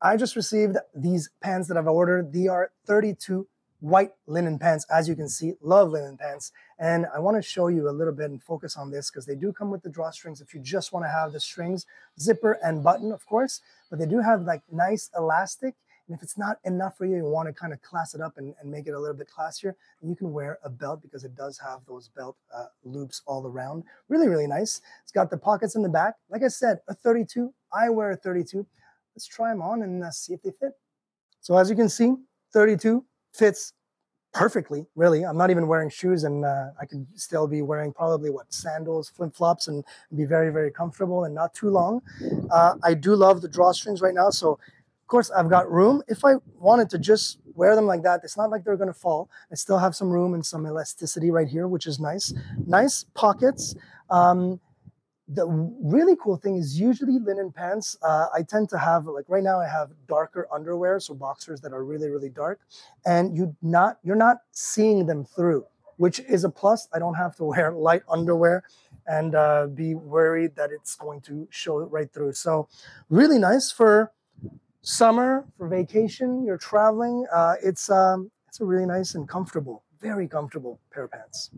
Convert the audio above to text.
I just received these pants that I've ordered. They are 32 white linen pants. As you can see, love linen pants. And I want to show you a little bit and focus on this because they do come with the drawstrings if you just want to have the strings, zipper and button, of course. But they do have like nice elastic. And if it's not enough for you, you want to kind of class it up and make it a little bit classier, then you can wear a belt because it does have those belt loops all around. Really, really nice. It's got the pockets in the back. Like I said, a 32. I wear a 32. Let's try them on and see if they fit. So as you can see, 32 fits perfectly, really. I'm not even wearing shoes and I could still be wearing probably sandals, flip-flops and be very, very comfortable and not too long. I do love the drawstrings right now. So of course I've got room. If I wanted to just wear them like that, it's not like they're going to fall. I still have some room and some elasticity right here, which is nice. Nice pockets. The really cool thing is usually linen pants, I tend to have, like right now I have darker underwear, so boxers that are really, really dark, and you're not seeing them through, which is a plus. I don't have to wear light underwear and be worried that it's going to show right through. So really nice for summer, for vacation, you're traveling. It's a really nice and comfortable, very comfortable pair of pants.